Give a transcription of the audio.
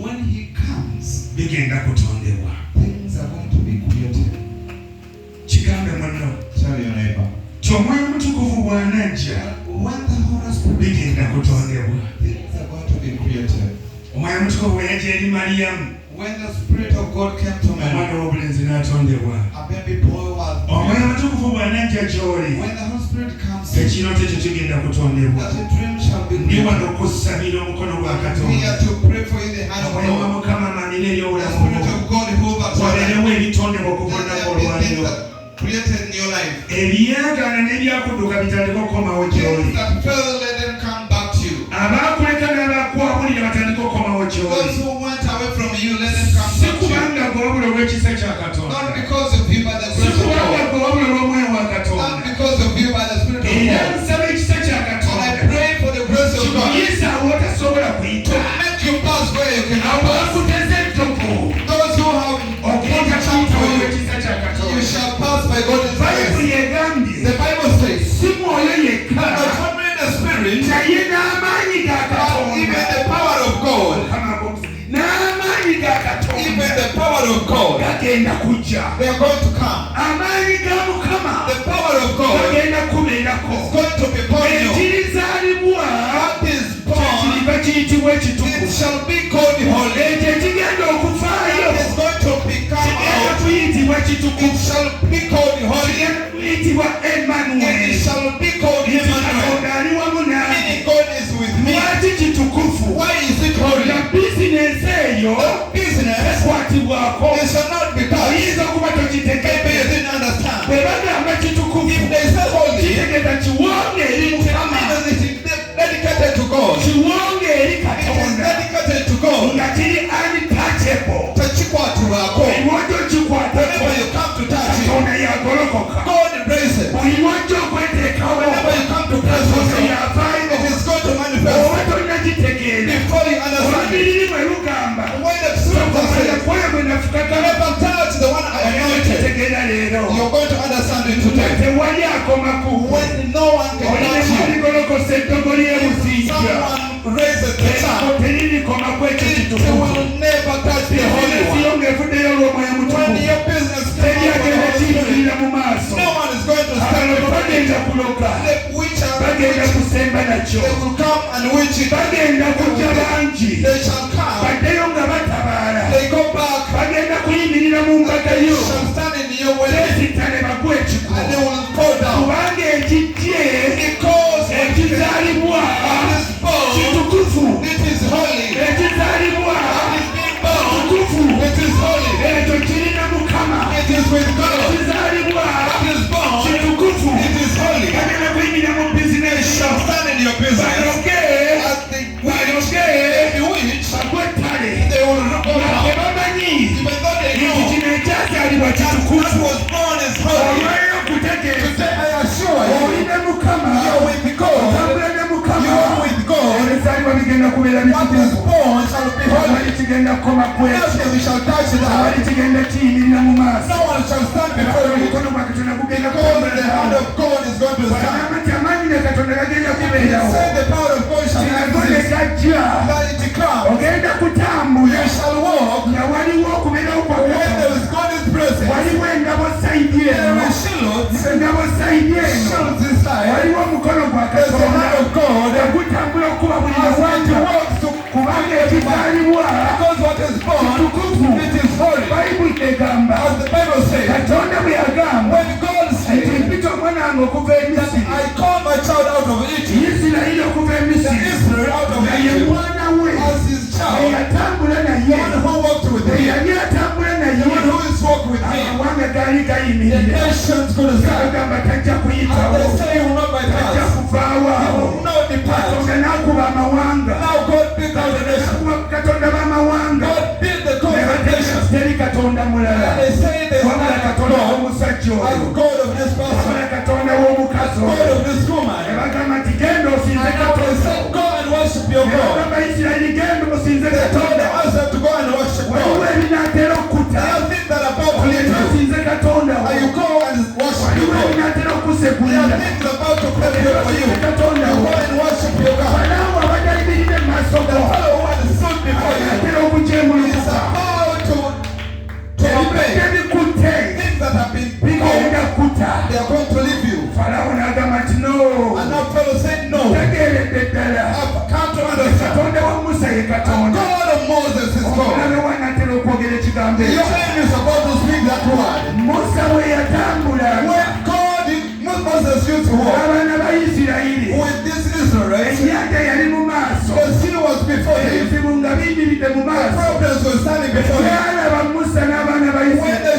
When he comes, bigenda kutondebwa. things are going to be created. Kigambe munno. Tell your neighbor. Omwoyo Omutukuvu bw'anajja, When the Holy Spirit bigenda kutondebwa. things are going to be created. Omwoyo Omutukuvu bwe yajja eri Mariyamu, When the Spirit of God came to omwana Mary, w'obulenzi n'atondebwa. a baby boy was Omwoyo born. Omutukuvu bw'anajja gy'oli, When the Holy Spirit comes, ekirooto ekyo kigenda kutondebwa. that a dream shall be Ndi wano created. okusabira omukono gwa I'm Katonda. here to pray for you in the hand of Omwoyo wa God. Mukama amanira eri The obulamu Spirit bwo. of God hovers over you. Wabeerewo ebitondebwa There okuvunamu have been things olwaliro. that created in your life. Ebyagaana n'ebyakudduka bitandika okukomawo gy'oli. Things that fell, let them come back to you. Abaakuleka n'abakwabulira batandika okukomawo Those gy'oli. who went away from you, let them come Si back to you. kubanga gwe wabula olw'ekisa kya Not Katonda. because of you, but the Si grace of kubanga God. gwe wabula olw'omwoyo wa Not Katonda. because of you, but the Spirit of Era God. nsaba ekisa kya And I Katonda pray for the grace of God kikuyisa awotasobola to kuyita. make you pass where you cannot Abo pass. bakuteze ettovu Those who have ogenda come kuyita for you, olw'ekisa kya you Katonda. shall pass by God's Bayibuli grace. egambye The Bible says, si mwoyo yekka not only the Spirit, naye n'amaanyi ga but even Katonda. the power of God, N'amaanyi ga even Katonda the power of God, gagenda kujja. they are going to come. Amaanyi ga Mukama The power of God gagenda kubeerako. is going to be upon you. Ekirizaalibwa What is born, kyekiriva kiyitibwa it ekitukuvu. shall be called holy. Ekyo ekigenda okuvaayo It is going to become kigenda out. kuyitibwa It kitukuvu. shall be called holy. Kigenda kuyitibwa And Emmanuel. it shall be called Emmanuel. Katonda ali wamu nange. Meaning God is with me. Lwaki kitukuvu? Why is it holy? Na bizinensi eyo The business, ekwatibwako. it shall not be touched. Oyinza okuba Maybe you tokitegeera. didn't understand. Bwe bagamba kitukuvu, If they say holy, kitegeeza kiwonge eri it Mukama. means it is dedicated to God. Kiwonge eri It is Katonda. dedicated to God. Nga kiri untouchable. Tekikwatibwako. Buli lwojja okikwatako, Whenever you come to touch it, Katonda yagolokoka. God embraces. Buli lwojja okweteekawo, Whenever you come to press Katonda yourself, yavaayo. it is going to manifest. Oba tonnakitegeera. Before you understand it, Olubiriri bwe lugamba, when the Spirit says, kwoyo bwe nafukako, never touch the one I anointed, kitegeera leero. you're going to understand it today. Tewali akomaku. When no one can touch you, Oligolokosa eddogo ly'ebuzinja. someone raises the child, Teririkomaku ekyo it kitukuvu. will never touch the Holy Bizinensi One. yo ng'evuddeyo olw'omwoyo When mutukuvu. your business comes Teryagenda from the Holy Spirit, kiyingirira mu maaso. no one is going to stand Abantu before bagenda you. kuloga. The witch and the Bagenda witch, kusemba nakyo. they will come and witch it. Bagenda kujja bangi. They shall come. Baddeyo nga batabaala. They go back. Bagenda kuyimirira mu mbaga They yo. shall stand in your way Beesittane bagwe ekiko. and they will fall down. Kubanga ekijje Because ekizaalibwa it is born, kitukufu. it is holy. Ekizaalibwa It is being born, kitukufu. it is holy. Ekyo kirina Mukama. It is with God. Ekizaalibwa It is born, kitukufu. it is holy. Bagenda kuyimirira mu They bizinensi. shall stand in your business. Baloge. As they Baloge. witch, Bagwe ettale. they will go Nga down. tebamanyi Even though they nti know kino ekyazaalibwa that kitukufu. was born is holy. Olwayo okutegeeza. Today I assure you, Oli ne Mukama. you are with God. Otambula ne Mukama. You are with God. Ebizaalibwa bigenda kubeera What is bitukufu. born shall be holy. Tewali kigenda kukoma ku ekyo. Nothing shall touch it Tewali out. kigenda kiyimirira mu maaso. No one shall stand before you. Omukono gwa Katonda gugenda Because the kutambula hand nawe. of God is going to stand. Bw'agamba nti amaanyi ga Katonda gagenda He kubeerawo. said the power of God shall Nago ne exist. gajja. That it comes. Ogenda kutambula. You shall walk Nga waliwo okubeerawo kwa when there Katonda. is God is present. Waliwo engabo sayidi There eno. is shields. Engabo sayidi eno. Shields inside. Waliwo omukono gwa There's the Katonda. hand of God. Gutambula okuba buli As it lwanga. works to Kubanga ekizaalibwa because what is born, kitukuvu. it is holy. Bayibuli egamba. As the Bible says, Katonda bwe yagamba when God nti said mpita omwana wange okuva e that Misiri. I call my child out of Egypt, Isirayiri okuva e Misiri. Israel out of Nga ye Egypt, mwana we. as his child, Eyatambula the naye. one who walked with him, Eyali atambula the one naye. who is walked with him, Amawanga gaali the gayimirira. nations could stand. Gagamba tajja And kuyitawo. they say he will not Tajja bypass. kuvaawo He awo. will not depart. Katonda n'akuba amawanga. Now God beat out the nation. Katonda b'amawanga. God beat the cause Ne of bateeka nations. teri Katonda mulala. And they say there's Wabula not Katonda God w'omusajja as oyo. God of this person, Wabula Katonda w'omukazi God oyo. of this Ne woman. bagamba nti genda osinze And now they Katonda. say, go and worship your Ne God. bagamba Isirayiri genda osinze They told Katonda. the answer to go and worship Waliwo God. ebinaatera okutta. There are things that are about to lead Ogenda you. osinze Katonda wo. And you go and worship your Waliwo God. ebinaatera There okukusegulira. are things about to prepare for you. Katonda You wo. go and worship your God. Balaawo abadayimiridde mu maaso The go. fellow who that word. Musa we yatambula. When God, Moses used to walk Abana ba Isirayiri. with these Israelites, Ennyanja yali mu maaso. the sea was before him. Ebizibu nga biyimiridde mu The maaso. problems were standing before him. Yalaba Musa n'abaana ba When Isirayiri.